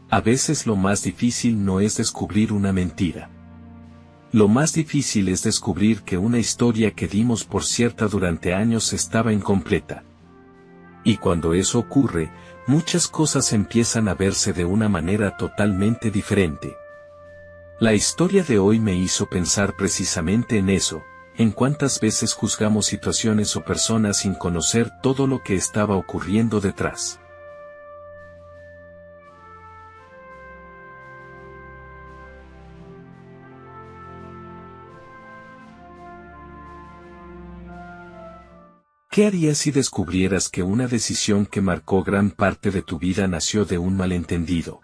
A veces lo más difícil no es descubrir una mentira. Lo más difícil es descubrir que una historia que dimos por cierta durante años estaba incompleta. Y cuando eso ocurre, muchas cosas empiezan a verse de una manera totalmente diferente. La historia de hoy me hizo pensar precisamente en eso, en cuántas veces juzgamos situaciones o personas sin conocer todo lo que estaba ocurriendo detrás. ¿Qué harías si descubrieras que una decisión que marcó gran parte de tu vida nació de un malentendido?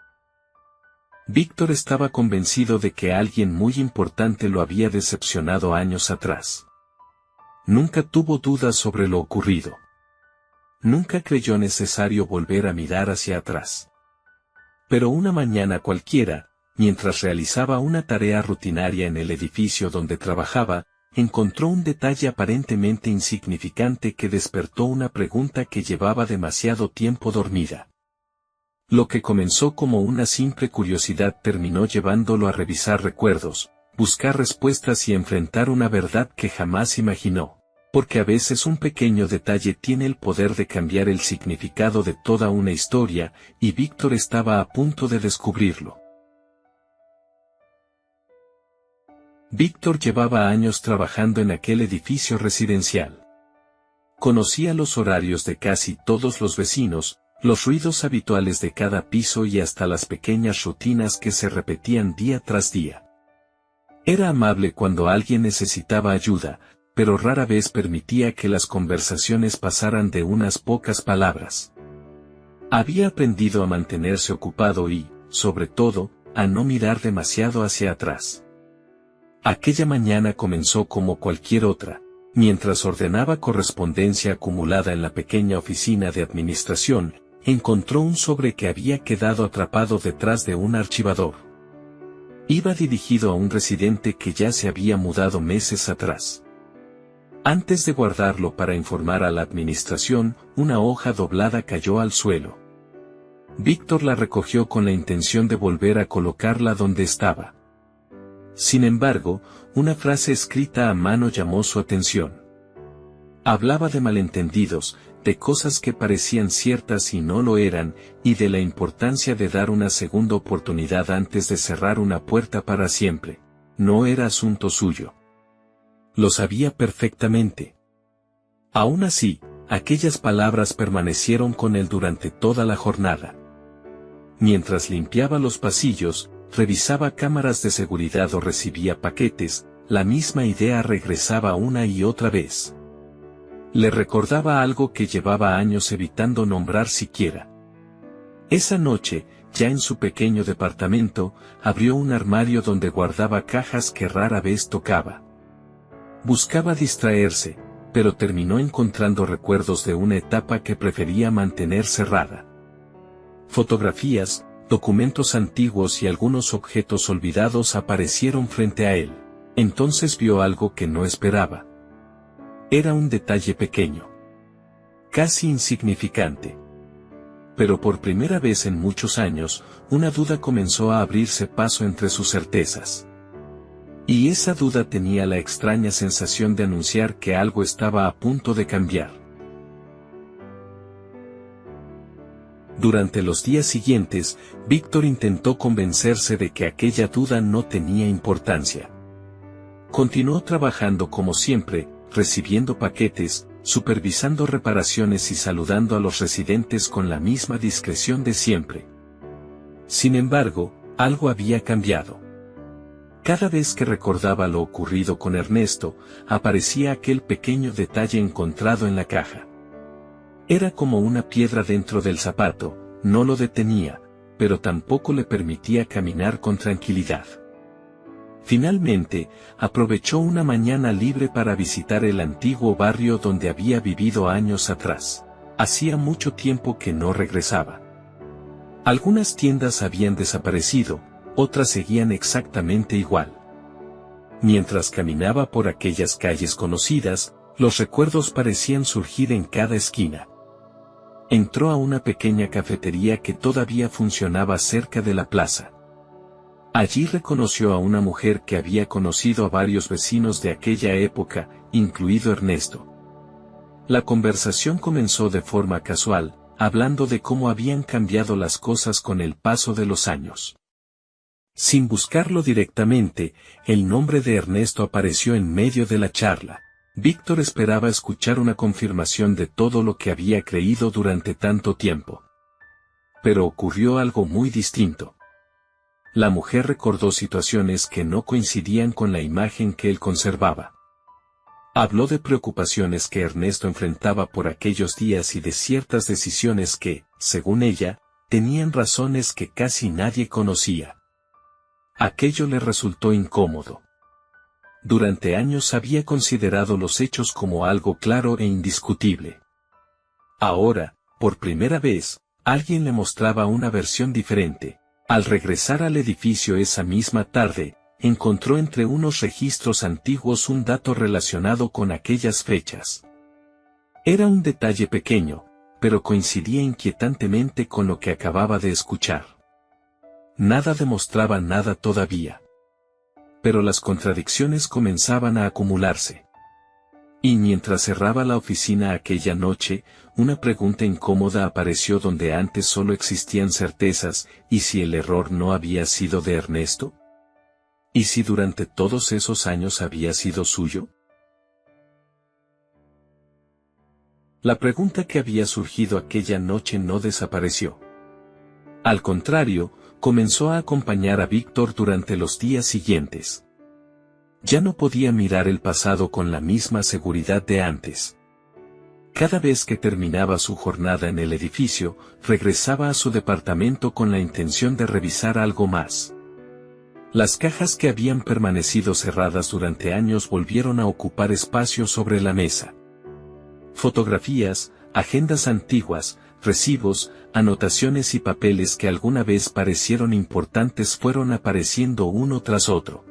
Víctor estaba convencido de que alguien muy importante lo había decepcionado años atrás. Nunca tuvo dudas sobre lo ocurrido. Nunca creyó necesario volver a mirar hacia atrás. Pero una mañana cualquiera, mientras realizaba una tarea rutinaria en el edificio donde trabajaba, encontró un detalle aparentemente insignificante que despertó una pregunta que llevaba demasiado tiempo dormida. Lo que comenzó como una simple curiosidad terminó llevándolo a revisar recuerdos, buscar respuestas y enfrentar una verdad que jamás imaginó, porque a veces un pequeño detalle tiene el poder de cambiar el significado de toda una historia, y Víctor estaba a punto de descubrirlo. Víctor llevaba años trabajando en aquel edificio residencial. Conocía los horarios de casi todos los vecinos, los ruidos habituales de cada piso y hasta las pequeñas rutinas que se repetían día tras día. Era amable cuando alguien necesitaba ayuda, pero rara vez permitía que las conversaciones pasaran de unas pocas palabras. Había aprendido a mantenerse ocupado y, sobre todo, a no mirar demasiado hacia atrás. Aquella mañana comenzó como cualquier otra. Mientras ordenaba correspondencia acumulada en la pequeña oficina de administración, encontró un sobre que había quedado atrapado detrás de un archivador. Iba dirigido a un residente que ya se había mudado meses atrás. Antes de guardarlo para informar a la administración, una hoja doblada cayó al suelo. Víctor la recogió con la intención de volver a colocarla donde estaba. Sin embargo, una frase escrita a mano llamó su atención. Hablaba de malentendidos, de cosas que parecían ciertas y no lo eran, y de la importancia de dar una segunda oportunidad antes de cerrar una puerta para siempre. No era asunto suyo. Lo sabía perfectamente. Aún así, aquellas palabras permanecieron con él durante toda la jornada. Mientras limpiaba los pasillos, revisaba cámaras de seguridad o recibía paquetes, la misma idea regresaba una y otra vez. Le recordaba algo que llevaba años evitando nombrar siquiera. Esa noche, ya en su pequeño departamento, abrió un armario donde guardaba cajas que rara vez tocaba. Buscaba distraerse, pero terminó encontrando recuerdos de una etapa que prefería mantener cerrada. Fotografías, documentos antiguos y algunos objetos olvidados aparecieron frente a él. Entonces vio algo que no esperaba. Era un detalle pequeño. Casi insignificante. Pero por primera vez en muchos años, una duda comenzó a abrirse paso entre sus certezas. Y esa duda tenía la extraña sensación de anunciar que algo estaba a punto de cambiar. Durante los días siguientes, Víctor intentó convencerse de que aquella duda no tenía importancia. Continuó trabajando como siempre, recibiendo paquetes, supervisando reparaciones y saludando a los residentes con la misma discreción de siempre. Sin embargo, algo había cambiado. Cada vez que recordaba lo ocurrido con Ernesto, aparecía aquel pequeño detalle encontrado en la caja. Era como una piedra dentro del zapato, no lo detenía, pero tampoco le permitía caminar con tranquilidad. Finalmente, aprovechó una mañana libre para visitar el antiguo barrio donde había vivido años atrás. Hacía mucho tiempo que no regresaba. Algunas tiendas habían desaparecido, otras seguían exactamente igual. Mientras caminaba por aquellas calles conocidas, los recuerdos parecían surgir en cada esquina. Entró a una pequeña cafetería que todavía funcionaba cerca de la plaza. Allí reconoció a una mujer que había conocido a varios vecinos de aquella época, incluido Ernesto. La conversación comenzó de forma casual, hablando de cómo habían cambiado las cosas con el paso de los años. Sin buscarlo directamente, el nombre de Ernesto apareció en medio de la charla. Víctor esperaba escuchar una confirmación de todo lo que había creído durante tanto tiempo. Pero ocurrió algo muy distinto. La mujer recordó situaciones que no coincidían con la imagen que él conservaba. Habló de preocupaciones que Ernesto enfrentaba por aquellos días y de ciertas decisiones que, según ella, tenían razones que casi nadie conocía. Aquello le resultó incómodo. Durante años había considerado los hechos como algo claro e indiscutible. Ahora, por primera vez, alguien le mostraba una versión diferente. Al regresar al edificio esa misma tarde, encontró entre unos registros antiguos un dato relacionado con aquellas fechas. Era un detalle pequeño, pero coincidía inquietantemente con lo que acababa de escuchar. Nada demostraba nada todavía. Pero las contradicciones comenzaban a acumularse. Y mientras cerraba la oficina aquella noche, una pregunta incómoda apareció donde antes solo existían certezas, ¿y si el error no había sido de Ernesto? ¿Y si durante todos esos años había sido suyo? La pregunta que había surgido aquella noche no desapareció. Al contrario, comenzó a acompañar a Víctor durante los días siguientes. Ya no podía mirar el pasado con la misma seguridad de antes. Cada vez que terminaba su jornada en el edificio, regresaba a su departamento con la intención de revisar algo más. Las cajas que habían permanecido cerradas durante años volvieron a ocupar espacio sobre la mesa. Fotografías, agendas antiguas, recibos, anotaciones y papeles que alguna vez parecieron importantes fueron apareciendo uno tras otro.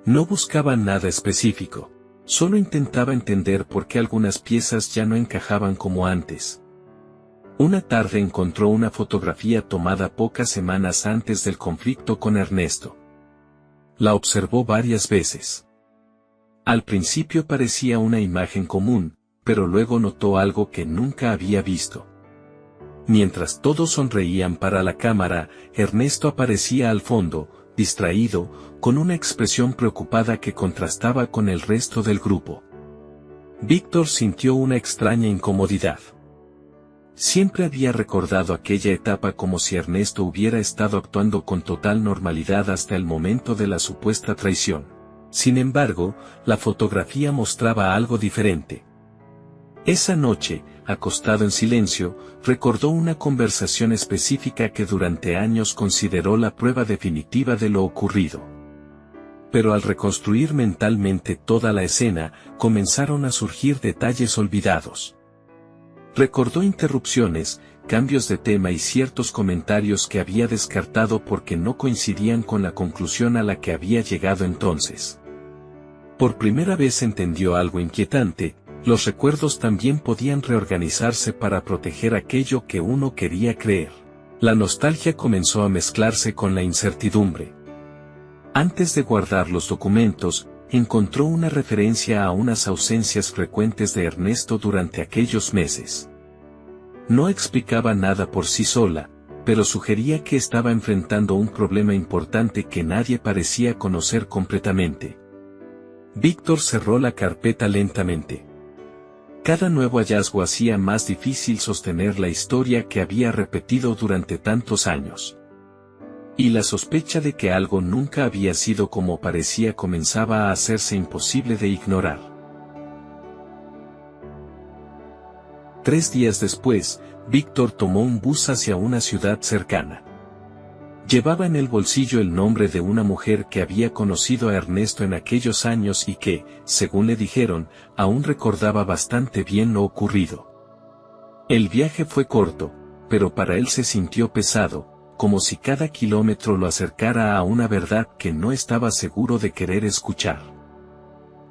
No buscaba nada específico, solo intentaba entender por qué algunas piezas ya no encajaban como antes. Una tarde encontró una fotografía tomada pocas semanas antes del conflicto con Ernesto. La observó varias veces. Al principio parecía una imagen común, pero luego notó algo que nunca había visto. Mientras todos sonreían para la cámara, Ernesto aparecía al fondo, distraído, con una expresión preocupada que contrastaba con el resto del grupo. Víctor sintió una extraña incomodidad. Siempre había recordado aquella etapa como si Ernesto hubiera estado actuando con total normalidad hasta el momento de la supuesta traición. Sin embargo, la fotografía mostraba algo diferente. Esa noche, acostado en silencio, recordó una conversación específica que durante años consideró la prueba definitiva de lo ocurrido. Pero al reconstruir mentalmente toda la escena, comenzaron a surgir detalles olvidados. Recordó interrupciones, cambios de tema y ciertos comentarios que había descartado porque no coincidían con la conclusión a la que había llegado entonces. Por primera vez entendió algo inquietante. Los recuerdos también podían reorganizarse para proteger aquello que uno quería creer. La nostalgia comenzó a mezclarse con la incertidumbre. Antes de guardar los documentos, encontró una referencia a unas ausencias frecuentes de Ernesto durante aquellos meses. No explicaba nada por sí sola, pero sugería que estaba enfrentando un problema importante que nadie parecía conocer completamente. Víctor cerró la carpeta lentamente. Cada nuevo hallazgo hacía más difícil sostener la historia que había repetido durante tantos años. Y la sospecha de que algo nunca había sido como parecía comenzaba a hacerse imposible de ignorar. 3 días después, Víctor tomó un bus hacia una ciudad cercana. Llevaba en el bolsillo el nombre de una mujer que había conocido a Ernesto en aquellos años y que, según le dijeron, aún recordaba bastante bien lo ocurrido. El viaje fue corto, pero para él se sintió pesado, como si cada kilómetro lo acercara a una verdad que no estaba seguro de querer escuchar.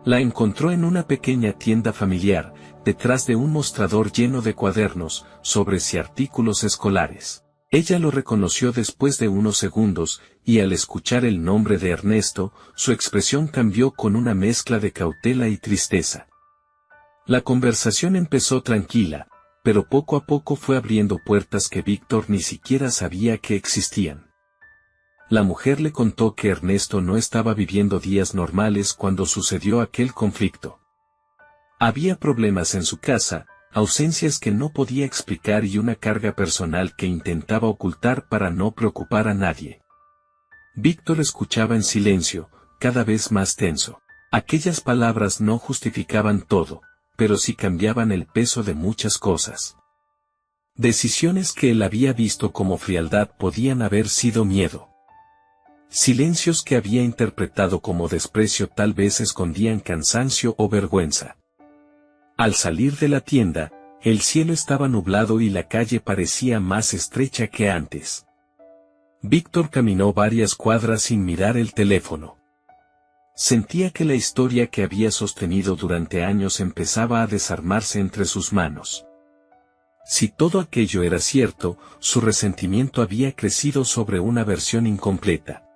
La encontró en una pequeña tienda familiar, detrás de un mostrador lleno de cuadernos, sobres y artículos escolares. Ella lo reconoció después de unos segundos, y al escuchar el nombre de Ernesto, su expresión cambió con una mezcla de cautela y tristeza. La conversación empezó tranquila, pero poco a poco fue abriendo puertas que Víctor ni siquiera sabía que existían. La mujer le contó que Ernesto no estaba viviendo días normales cuando sucedió aquel conflicto. Había problemas en su casa, ausencias que no podía explicar y una carga personal que intentaba ocultar para no preocupar a nadie. Víctor escuchaba en silencio, cada vez más tenso. Aquellas palabras no justificaban todo, pero sí cambiaban el peso de muchas cosas. Decisiones que él había visto como frialdad podían haber sido miedo. Silencios que había interpretado como desprecio tal vez escondían cansancio o vergüenza. Al salir de la tienda, el cielo estaba nublado y la calle parecía más estrecha que antes. Víctor caminó varias cuadras sin mirar el teléfono. Sentía que la historia que había sostenido durante años empezaba a desarmarse entre sus manos. Si todo aquello era cierto, su resentimiento había crecido sobre una versión incompleta.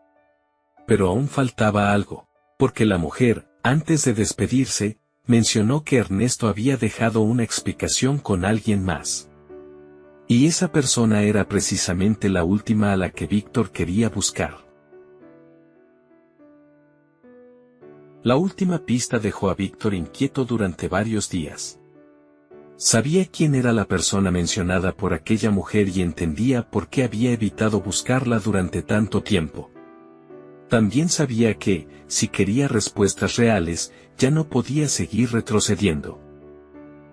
Pero aún faltaba algo, porque la mujer, antes de despedirse, mencionó que Ernesto había dejado una explicación con alguien más. Y esa persona era precisamente la última a la que Víctor quería buscar. La última pista dejó a Víctor inquieto durante varios días. Sabía quién era la persona mencionada por aquella mujer y entendía por qué había evitado buscarla durante tanto tiempo. También sabía que, si quería respuestas reales, ya no podía seguir retrocediendo.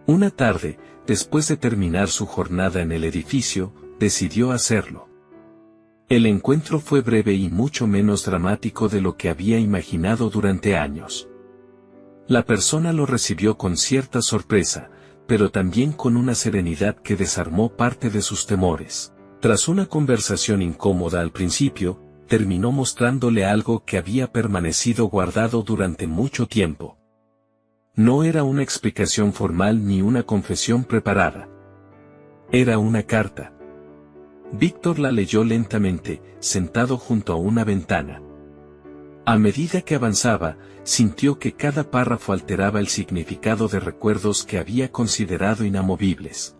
Una tarde, después de terminar su jornada en el edificio, decidió hacerlo. El encuentro fue breve y mucho menos dramático de lo que había imaginado durante años. La persona lo recibió con cierta sorpresa, pero también con una serenidad que desarmó parte de sus temores. Tras una conversación incómoda al principio, terminó mostrándole algo que había permanecido guardado durante mucho tiempo. No era una explicación formal ni una confesión preparada. Era una carta. Víctor la leyó lentamente, sentado junto a una ventana. A medida que avanzaba, sintió que cada párrafo alteraba el significado de recuerdos que había considerado inamovibles.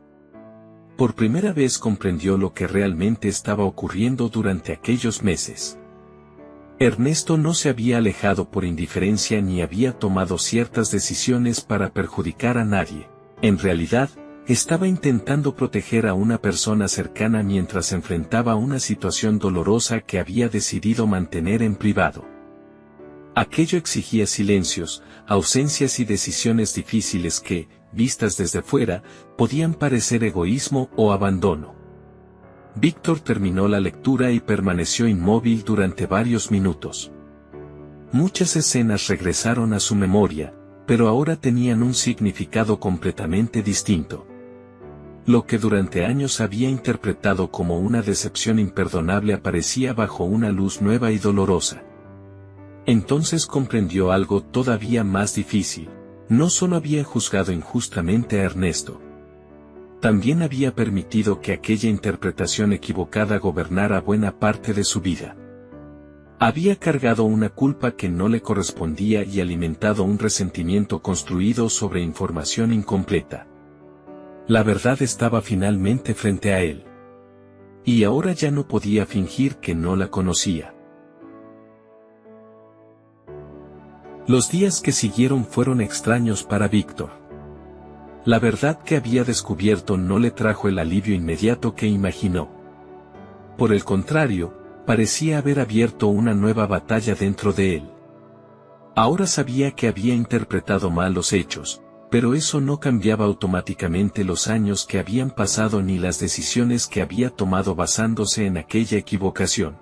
Por primera vez comprendió lo que realmente estaba ocurriendo durante aquellos meses. Ernesto no se había alejado por indiferencia ni había tomado ciertas decisiones para perjudicar a nadie. En realidad, estaba intentando proteger a una persona cercana mientras enfrentaba una situación dolorosa que había decidido mantener en privado. Aquello exigía silencios, ausencias y decisiones difíciles que, vistas desde fuera, podían parecer egoísmo o abandono. Víctor terminó la lectura y permaneció inmóvil durante varios minutos. Muchas escenas regresaron a su memoria, pero ahora tenían un significado completamente distinto. Lo que durante años había interpretado como una decepción imperdonable aparecía bajo una luz nueva y dolorosa. Entonces comprendió algo todavía más difícil. No solo había juzgado injustamente a Ernesto. También había permitido que aquella interpretación equivocada gobernara buena parte de su vida. Había cargado una culpa que no le correspondía y alimentado un resentimiento construido sobre información incompleta. La verdad estaba finalmente frente a él. Y ahora ya no podía fingir que no la conocía. Los días que siguieron fueron extraños para Víctor. La verdad que había descubierto no le trajo el alivio inmediato que imaginó. Por el contrario, parecía haber abierto una nueva batalla dentro de él. Ahora sabía que había interpretado mal los hechos, pero eso no cambiaba automáticamente los años que habían pasado ni las decisiones que había tomado basándose en aquella equivocación.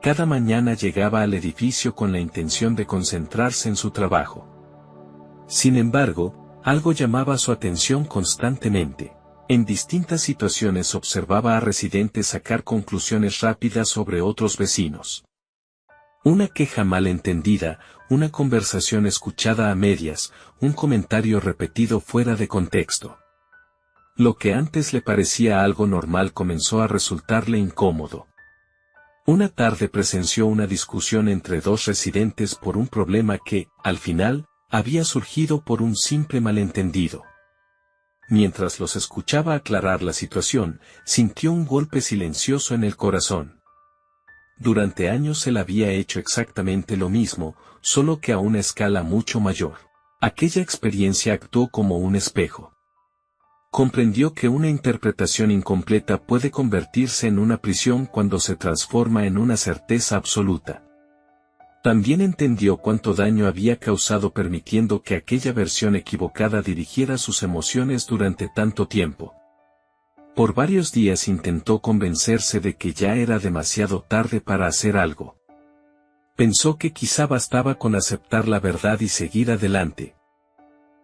Cada mañana llegaba al edificio con la intención de concentrarse en su trabajo. Sin embargo, algo llamaba su atención constantemente. En distintas situaciones observaba a residentes sacar conclusiones rápidas sobre otros vecinos. Una queja mal entendida, una conversación escuchada a medias, un comentario repetido fuera de contexto. Lo que antes le parecía algo normal comenzó a resultarle incómodo. Una tarde presenció una discusión entre dos residentes por un problema que, al final, había surgido por un simple malentendido. Mientras los escuchaba aclarar la situación, sintió un golpe silencioso en el corazón. Durante años él había hecho exactamente lo mismo, solo que a una escala mucho mayor. Aquella experiencia actuó como un espejo. Comprendió que una interpretación incompleta puede convertirse en una prisión cuando se transforma en una certeza absoluta. También entendió cuánto daño había causado permitiendo que aquella versión equivocada dirigiera sus emociones durante tanto tiempo. Por varios días intentó convencerse de que ya era demasiado tarde para hacer algo. Pensó que quizá bastaba con aceptar la verdad y seguir adelante.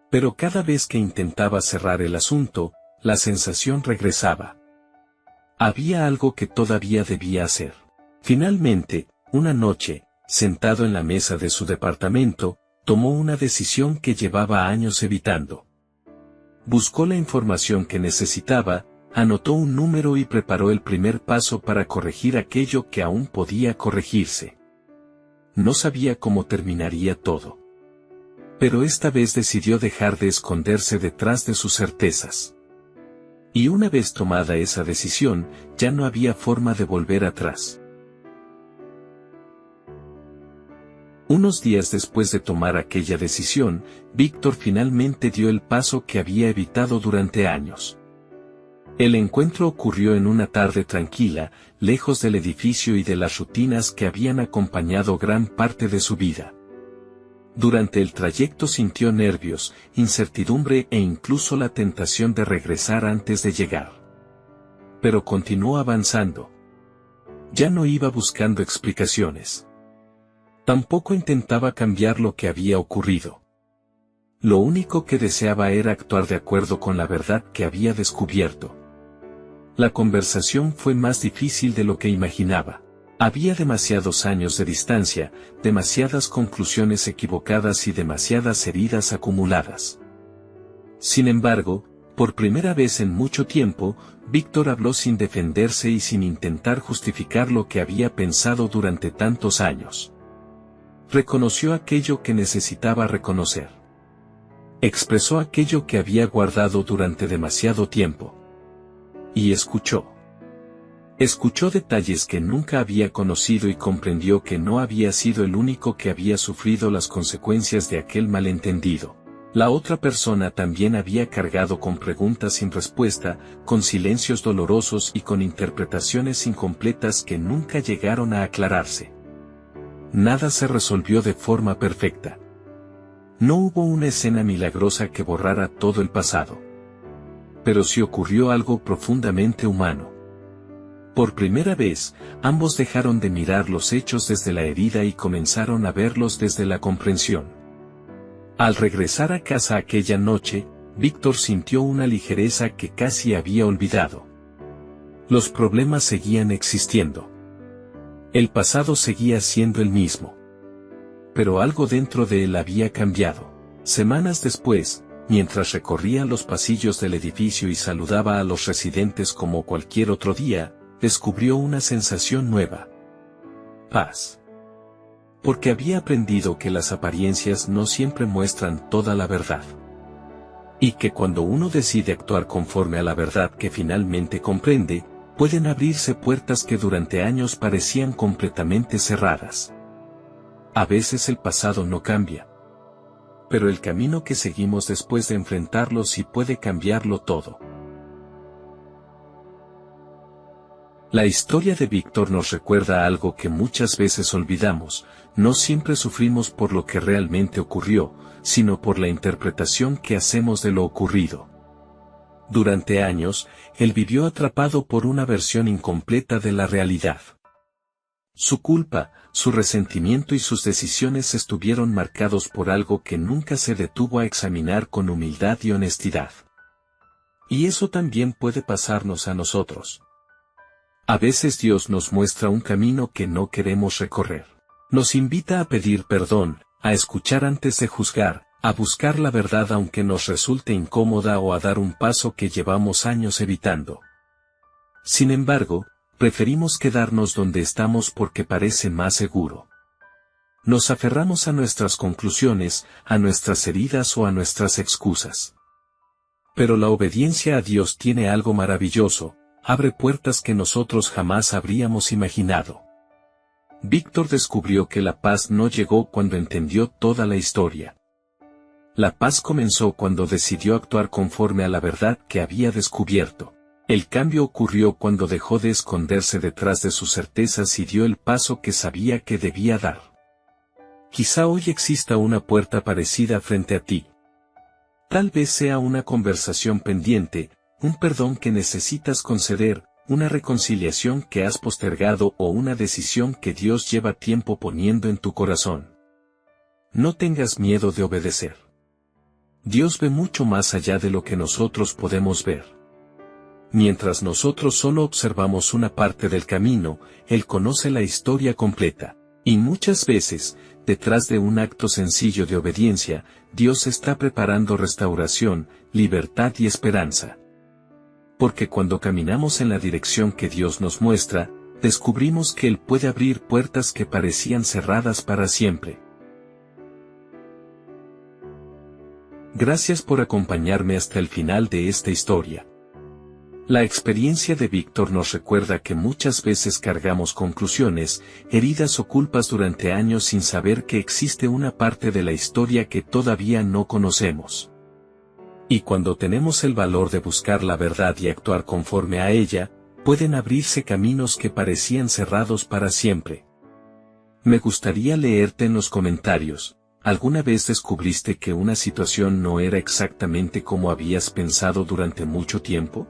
Pero cada vez que intentaba cerrar el asunto, la sensación regresaba. Había algo que todavía debía hacer. Finalmente, una noche, sentado en la mesa de su departamento, tomó una decisión que llevaba años evitando. Buscó la información que necesitaba, anotó un número y preparó el primer paso para corregir aquello que aún podía corregirse. No sabía cómo terminaría todo. Pero esta vez decidió dejar de esconderse detrás de sus certezas. Y una vez tomada esa decisión, ya no había forma de volver atrás. Unos días después de tomar aquella decisión, Víctor finalmente dio el paso que había evitado durante años. El encuentro ocurrió en una tarde tranquila, lejos del edificio y de las rutinas que habían acompañado gran parte de su vida. Durante el trayecto sintió nervios, incertidumbre e incluso la tentación de regresar antes de llegar. Pero continuó avanzando. Ya no iba buscando explicaciones. Tampoco intentaba cambiar lo que había ocurrido. Lo único que deseaba era actuar de acuerdo con la verdad que había descubierto. La conversación fue más difícil de lo que imaginaba. Había demasiados años de distancia, demasiadas conclusiones equivocadas y demasiadas heridas acumuladas. Sin embargo, por primera vez en mucho tiempo, Víctor habló sin defenderse y sin intentar justificar lo que había pensado durante tantos años. Reconoció aquello que necesitaba reconocer. Expresó aquello que había guardado durante demasiado tiempo. Y escuchó. Escuchó detalles que nunca había conocido y comprendió que no había sido el único que había sufrido las consecuencias de aquel malentendido. La otra persona también había cargado con preguntas sin respuesta, con silencios dolorosos y con interpretaciones incompletas que nunca llegaron a aclararse. Nada se resolvió de forma perfecta. No hubo una escena milagrosa que borrara todo el pasado. Pero sí ocurrió algo profundamente humano. Por primera vez, ambos dejaron de mirar los hechos desde la herida y comenzaron a verlos desde la comprensión. Al regresar a casa aquella noche, Víctor sintió una ligereza que casi había olvidado. Los problemas seguían existiendo. El pasado seguía siendo el mismo. Pero algo dentro de él había cambiado. Semanas después, mientras recorría los pasillos del edificio y saludaba a los residentes como cualquier otro día, descubrió una sensación nueva. Paz. Porque había aprendido que las apariencias no siempre muestran toda la verdad. Y que cuando uno decide actuar conforme a la verdad que finalmente comprende, pueden abrirse puertas que durante años parecían completamente cerradas. A veces el pasado no cambia. Pero el camino que seguimos después de enfrentarlo sí puede cambiarlo todo. La historia de Víctor nos recuerda algo que muchas veces olvidamos: no siempre sufrimos por lo que realmente ocurrió, sino por la interpretación que hacemos de lo ocurrido. Durante años, él vivió atrapado por una versión incompleta de la realidad. Su culpa, su resentimiento y sus decisiones estuvieron marcados por algo que nunca se detuvo a examinar con humildad y honestidad. Y eso también puede pasarnos a nosotros. A veces Dios nos muestra un camino que no queremos recorrer. Nos invita a pedir perdón, a escuchar antes de juzgar, a buscar la verdad aunque nos resulte incómoda o a dar un paso que llevamos años evitando. Sin embargo, preferimos quedarnos donde estamos porque parece más seguro. Nos aferramos a nuestras conclusiones, a nuestras heridas o a nuestras excusas. Pero la obediencia a Dios tiene algo maravilloso, abre puertas que nosotros jamás habríamos imaginado. Víctor descubrió que la paz no llegó cuando entendió toda la historia. La paz comenzó cuando decidió actuar conforme a la verdad que había descubierto. El cambio ocurrió cuando dejó de esconderse detrás de sus certezas y dio el paso que sabía que debía dar. Quizá hoy exista una puerta parecida frente a ti. Tal vez sea una conversación pendiente, un perdón que necesitas conceder, una reconciliación que has postergado o una decisión que Dios lleva tiempo poniendo en tu corazón. No tengas miedo de obedecer. Dios ve mucho más allá de lo que nosotros podemos ver. Mientras nosotros solo observamos una parte del camino, Él conoce la historia completa. Y muchas veces, detrás de un acto sencillo de obediencia, Dios está preparando restauración, libertad y esperanza. Porque cuando caminamos en la dirección que Dios nos muestra, descubrimos que Él puede abrir puertas que parecían cerradas para siempre. Gracias por acompañarme hasta el final de esta historia. La experiencia de Víctor nos recuerda que muchas veces cargamos conclusiones, heridas o culpas durante años sin saber que existe una parte de la historia que todavía no conocemos. Y cuando tenemos el valor de buscar la verdad y actuar conforme a ella, pueden abrirse caminos que parecían cerrados para siempre. Me gustaría leerte en los comentarios. ¿Alguna vez descubriste que una situación no era exactamente como habías pensado durante mucho tiempo?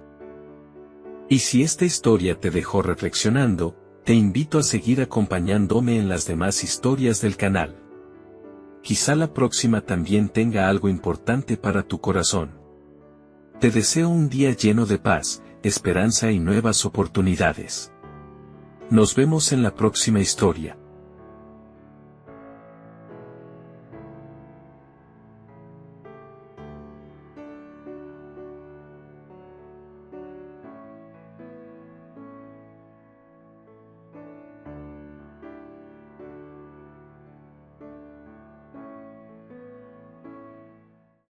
Y si esta historia te dejó reflexionando, te invito a seguir acompañándome en las demás historias del canal. Quizá la próxima también tenga algo importante para tu corazón. Te deseo un día lleno de paz, esperanza y nuevas oportunidades. Nos vemos en la próxima historia.